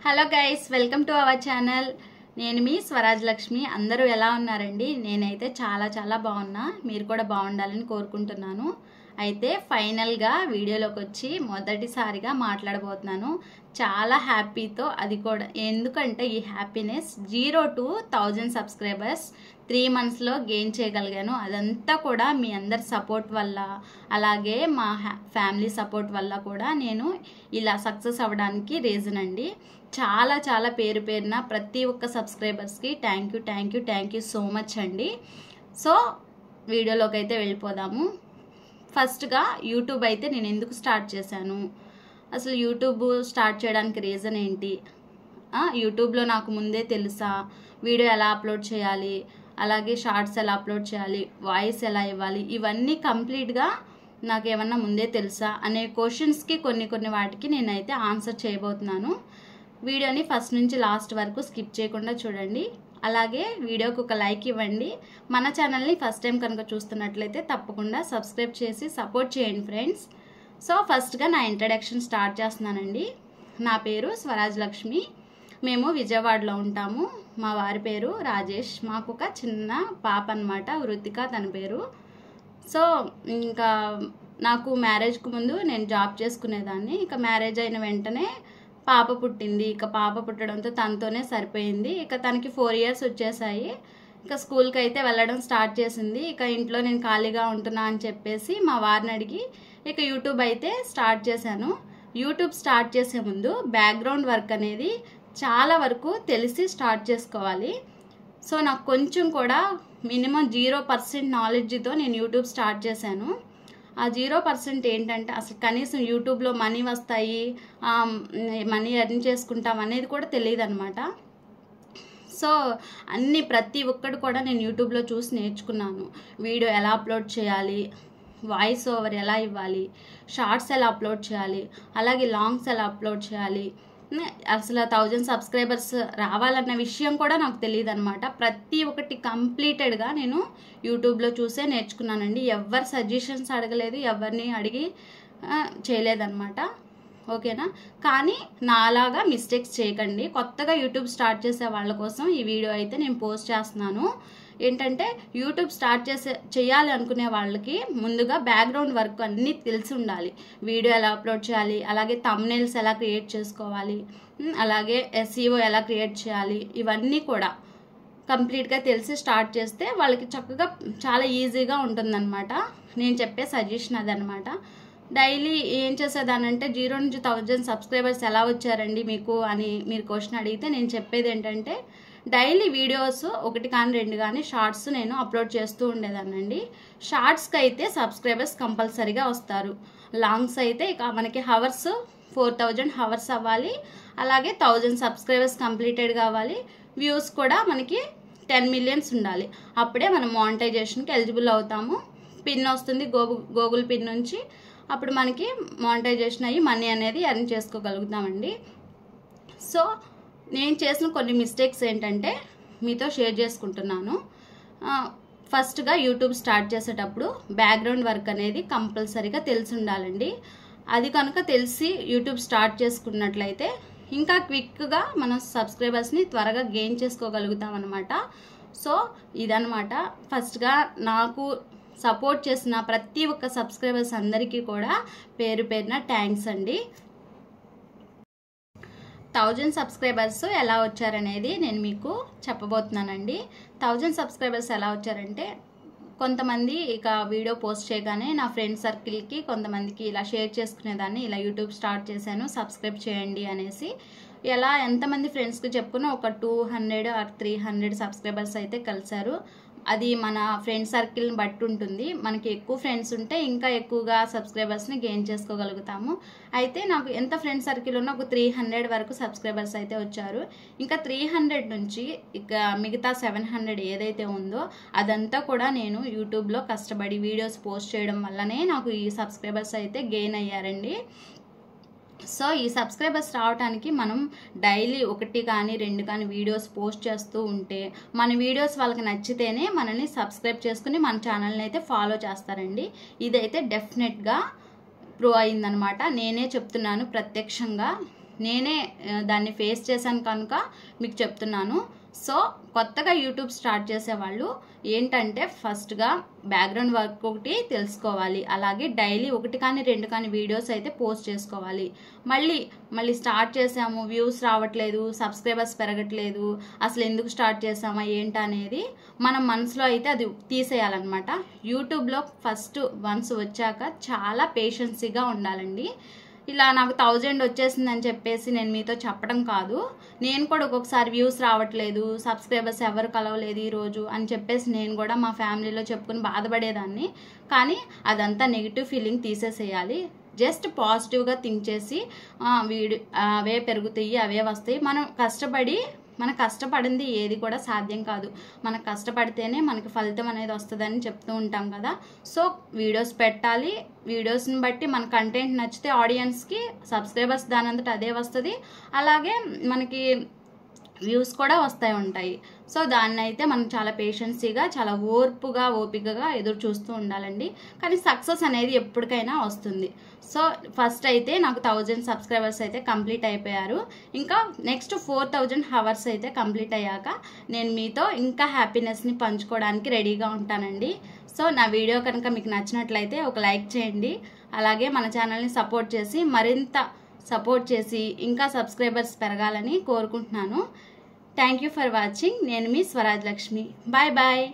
Hello guys, welcome to our channel. నేను మీ స్వరాజ్ లక్ష్మి. అందరూ ఎలా ఉన్నారండి? నేనైతే చాలా బాగున్నా. మీరు కూడా బాగుండాలని కోరుకుంటున్నాను. అయితే ఫైనల్గా వీడియోలోకి వచ్చి మొదటిసారిగా మాట్లాడబోతున్నాను. చాలా హ్యాపీతో, అది కూడా ఎందుకంటే ఈ హ్యాపీనెస్ 0 to 1000 సబ్స్క్రైబర్స్ 3 monthsలో గెయిన్ చేయగలిగాను. అదంతా కూడా మీ అందరి సపోర్ట్ వల్ల, అలాగే మా ఫ్యామిలీ సపోర్ట్ వల్ల కూడా నేను ఇలా సక్సెస్ అవ్వడానికి రీజన్ అండి. చాలా పేరున ప్రతి ఒక్క సబ్స్క్రైబర్స్కి థ్యాంక్ యూ సో మచ్ అండి. సో వీడియోలోకి అయితే వెళ్ళిపోదాము. ఫస్ట్గా యూట్యూబ్ అయితే నేను ఎందుకు స్టార్ట్ చేశాను, అసలు యూట్యూబ్ స్టార్ట్ చేయడానికి రీజన్ ఏంటి, యూట్యూబ్లో నాకు ముందే తెలుసా వీడియో ఎలా అప్లోడ్ చేయాలి, అలాగే షార్ట్స్ ఎలా అప్లోడ్ చేయాలి, వాయిస్ ఎలా ఇవ్వాలి, ఇవన్నీ కంప్లీట్గా నాకు ఏమన్నా ముందే తెలుసా అనే క్వశ్చన్స్కి కొన్ని వాటికి నేనైతే ఆన్సర్ చేయబోతున్నాను. వీడియోని ఫస్ట్ నుంచి లాస్ట్ వరకు స్కిప్ చేయకుండా చూడండి. అలాగే వీడియోకి ఒక లైక్ ఇవ్వండి. మన ఛానల్ని ఫస్ట్ టైం కనుక చూస్తున్నట్లయితే తప్పకుండా సబ్స్క్రైబ్ చేసి సపోర్ట్ చేయండి ఫ్రెండ్స్. సో ఫస్ట్గా నా ఇంట్రడక్షన్ స్టార్ట్ చేస్తున్నానండి. నా పేరు స్వరాజ్ లక్ష్మి. మేము విజయవాడలో ఉంటాము. మా వారి పేరు రాజేష్. మాకు ఒక చిన్న పాప అన్నమాట, వృతిక తన పేరు. సో ఇంకా నాకు మ్యారేజ్కు ముందు నేను జాబ్ చేసుకునేదాన్ని. ఇక మ్యారేజ్ అయిన వెంటనే పాప పుట్టింది. ఇక పాప పుట్టడంతో తనతోనే సరిపోయింది. ఇక తనకి 4 years వచ్చేసాయి. ఇక స్కూల్కి అయితే వెళ్ళడం స్టార్ట్ చేసింది. ఇక ఇంట్లో నేను ఖాళీగా ఉంటున్నా అని చెప్పేసి మా వారిని అడిగి ఇక యూట్యూబ్ అయితే స్టార్ట్ చేశాను. యూట్యూబ్ స్టార్ట్ చేసే ముందు బ్యాక్గ్రౌండ్ వర్క్ అనేది చాలా వరకు తెలిసి స్టార్ట్ చేసుకోవాలి. సో నాకు కొంచెం కూడా మినిమం 0% నాలెడ్జ్తో నేను యూట్యూబ్ స్టార్ట్ చేశాను. ఆ 0% ఏంటంటే అసలు కనీసం యూట్యూబ్లో మనీ వస్తాయి, మనీ ఎర్న్ చేసుకుంటాం అనేది కూడా తెలియదు అనమాట. సో ప్రతి ఒక్కటి కూడా నేను యూట్యూబ్లో చూసి నేర్చుకున్నాను. వీడియో ఎలా అప్లోడ్ చేయాలి, వాయిస్ ఓవర్ ఎలా ఇవ్వాలి, షార్ట్స్ ఎలా అప్లోడ్ చేయాలి, అలాగే లాంగ్స్ ఎలా అప్లోడ్ చేయాలి, అసలు 1000 సబ్స్క్రైబర్స్ రావాలన్న విషయం కూడా నాకు తెలియదు అనమాట. ప్రతి ఒక్కటి కంప్లీటెడ్గా నేను యూట్యూబ్లో చూసే నేర్చుకున్నానండి. ఎవరి సజెషన్స్ అడగలేదు, ఎవరిని అడిగి చేయలేదన్నమాట. ఓకేనా? కానీ నాలాగా మిస్టేక్స్ చేయకండి. కొత్తగా యూట్యూబ్ స్టార్ట్ చేసే వాళ్ళ కోసం ఈ వీడియో అయితే నేను పోస్ట్ చేస్తున్నాను. ఏంటంటే యూట్యూబ్ స్టార్ట్ చేయాలి అనుకునే వాళ్ళకి ముందుగా బ్యాక్గ్రౌండ్ వర్క్ అన్నీ తెలిసి ఉండాలి. వీడియో ఎలా అప్లోడ్ చేయాలి, అలాగే థంబ్నెయిల్స్ ఎలా క్రియేట్ చేసుకోవాలి, అలాగే SEO ఎలా క్రియేట్ చేయాలి, ఇవన్నీ కూడా కంప్లీట్గా తెలిసి స్టార్ట్ చేస్తే వాళ్ళకి చక్కగా చాలా ఈజీగా ఉంటుందన్నమాట. నేను చెప్పే సజెషన్ అదనమాట. డైలీ ఏం చేసేదానంటే 0 నుంచి 1000 సబ్స్క్రైబర్స్ ఎలా వచ్చారండి మీకు అని మీరు క్వశ్చన్ అడిగితే నేను చెప్పేది ఏంటంటే డైలీ వీడియోస్ 1 కానీ 2 కానీ షార్ట్స్ నేను అప్లోడ్ చేస్తూ ఉండేదానండి. షార్ట్స్కి అయితే సబ్స్క్రైబర్స్ కంపల్సరీగా వస్తారు. లాంగ్స్ అయితే ఇక మనకి హవర్స్ 4000 హవర్స్ అవ్వాలి, అలాగే 1000 సబ్స్క్రైబర్స్ కంప్లీటెడ్ కావాలి. వ్యూస్ కూడా మనకి 10 million ఉండాలి. అప్పుడే మనం మానిటైజేషన్కి ఎలిజిబుల్ అవుతాము. పిన్ వస్తుంది గూగుల్ పిన్ నుంచి. అప్పుడు మనకి మానిటైజేషన్ అయ్యి మనీ అనేది ఎర్న్ చేసుకోగలుగుతామండి. సో నేను చేసిన కొన్ని మిస్టేక్స్ ఏంటంటే మీతో షేర్ చేసుకుంటున్నాను. ఫస్ట్గా యూట్యూబ్ స్టార్ట్ చేసేటప్పుడు బ్యాక్గ్రౌండ్ వర్క్ అనేది కంపల్సరీగా తెలిసి ఉండాలండి. అది కనుక తెలిసి యూట్యూబ్ స్టార్ట్ చేసుకున్నట్లయితే ఇంకా క్విక్గా మనం సబ్స్క్రైబర్స్ని త్వరగా గెయిన్ చేసుకోగలుగుతాం అనమాట. సో ఇదనమాట. ఫస్ట్గా నాకు సపోర్ట్ చేసిన ప్రతి ఒక్క సబ్స్క్రైబర్స్ అందరికీ కూడా పేరున థ్యాంక్స్ అండి. 1000 సబ్స్క్రైబర్స్ ఎలా వచ్చారనేది నేను మీకు చెప్పబోతున్నానండి. 1000 సబ్స్క్రైబర్స్ ఎలా వచ్చారంటే కొంతమంది ఇక వీడియో పోస్ట్ చేయగానే నా ఫ్రెండ్ సర్కిల్కి కొంతమందికి ఇలా షేర్ చేసుకునేదాన్ని, ఇలా యూట్యూబ్ స్టార్ట్ చేశాను సబ్స్క్రైబ్ చేయండి అనేసి. ఎలా ఎంతమంది ఫ్రెండ్స్కి చెప్పుకున్నా ఒక 200 or 300 సబ్స్క్రైబర్స్ అయితే కలిశారు. అది మన ఫ్రెండ్ సర్కిల్ని బట్టి ఉంటుంది. మనకి ఎక్కువ ఫ్రెండ్స్ ఉంటే ఇంకా ఎక్కువగా సబ్స్క్రైబర్స్ని గెయిన్ చేసుకోగలుగుతాము. అయితే నాకు ఎంత ఫ్రెండ్ సర్కిల్ ఉన్నా ఒక 300 వరకు సబ్స్క్రైబర్స్ అయితే వచ్చారు. ఇంకా 300 నుంచి ఇక మిగతా 700 ఏదైతే ఉందో అదంతా కూడా నేను యూట్యూబ్లో కష్టపడి వీడియోస్ పోస్ట్ చేయడం వల్లనే నాకు ఈ సబ్స్క్రైబర్స్ అయితే గెయిన్ అయ్యారండి. సో ఈ సబ్స్క్రైబర్స్ రావడానికి మనం డైలీ 1 కానీ 2 కానీ వీడియోస్ పోస్ట్ చేస్తూ ఉంటే మన వీడియోస్ వాళ్ళకి నచ్చితేనే మనల్ని సబ్స్క్రైబ్ చేసుకుని మన ఛానల్ని అయితే ఫాలో చేస్తారండి. ఇదైతే డెఫినెట్గా ప్రూవ్ అయిందనమాట. నేనే చెప్తున్నాను ప్రత్యక్షంగా. నేనే దాన్ని ఫేస్ చేశాను కనుక మీకు చెప్తున్నాను. సో కొత్తగా యూట్యూబ్ స్టార్ట్ చేసేవాళ్ళు ఏంటంటే ఫస్ట్గా బ్యాక్గ్రౌండ్ వర్క్ ఒకటి తెలుసుకోవాలి. అలాగే డైలీ 1 కానీ 2 కానీ వీడియోస్ అయితే పోస్ట్ చేసుకోవాలి. మళ్ళీ స్టార్ట్ చేసాము, వ్యూస్ రావట్లేదు, సబ్స్క్రైబర్స్ పెరగట్లేదు, అసలు ఎందుకు స్టార్ట్ చేసామా ఏంటనేది మనం మనసులో అయితే అది తీసేయాలన్నమాట. యూట్యూబ్లో ఫస్ట్ వన్స్ వచ్చాక చాలా పేషెన్సీగా ఉండాలండి. ఇలా నాకు 1000 వచ్చేసిందని చెప్పేసి నేను మీతో చెప్పడం కాదు. నేను కూడా ఒక్కొక్కసారి వ్యూస్ రావట్లేదు, సబ్స్క్రైబర్స్ ఎవరు కలవలేదు ఈరోజు అని చెప్పేసి నేను కూడా మా ఫ్యామిలీలో చెప్పుకుని బాధపడేదాన్ని. కానీ అదంతా నెగిటివ్ ఫీలింగ్ తీసేసేయాలి. జస్ట్ పాజిటివ్గా థింక్ చేసి అవే పెరుగుతాయి, అవే వస్తాయి. మనం కష్టపడింది ఏది కూడా సాధ్యం కాదు. మనం కష్టపడితేనే మనకి ఫలితం అనేది వస్తుందని చెప్తూ ఉంటాం కదా. సో వీడియోస్ పెట్టాలి. వీడియోస్ని బట్టి మన కంటెంట్ నచ్చితే ఆడియన్స్కి సబ్స్క్రైబర్స్ దానంతట అదే వస్తుంది. అలాగే మనకి వ్యూస్ కూడా వస్తాయి ఉంటాయి. సో దాన్ని అయితే మనం చాలా పేషెన్సీగా, చాలా ఓపికగా ఎదురు చూస్తూ ఉండాలండి. కానీ సక్సెస్ అనేది ఎప్పటికైనా వస్తుంది. సో ఫస్ట్ అయితే నాకు 1000 సబ్స్క్రైబర్స్ అయితే కంప్లీట్ అయిపోయారు. ఇంకా నెక్స్ట్ 4000 అవర్స్ అయితే కంప్లీట్ అయ్యాక నేను మీతో ఇంకా హ్యాపీనెస్ని పంచుకోవడానికి రెడీగా ఉంటానండి. సో నా వీడియో కనుక మీకు నచ్చినట్లయితే ఒక లైక్ చేయండి. అలాగే మన ఛానల్ని మరింత సపోర్ట్ చేసి ఇంకా సబ్స్క్రైబర్స్ పెరగాలని కోరుకుంటున్నాను. Thank you for watching. నేను మీ స్వరాజ్ లక్ష్మి. Bye bye.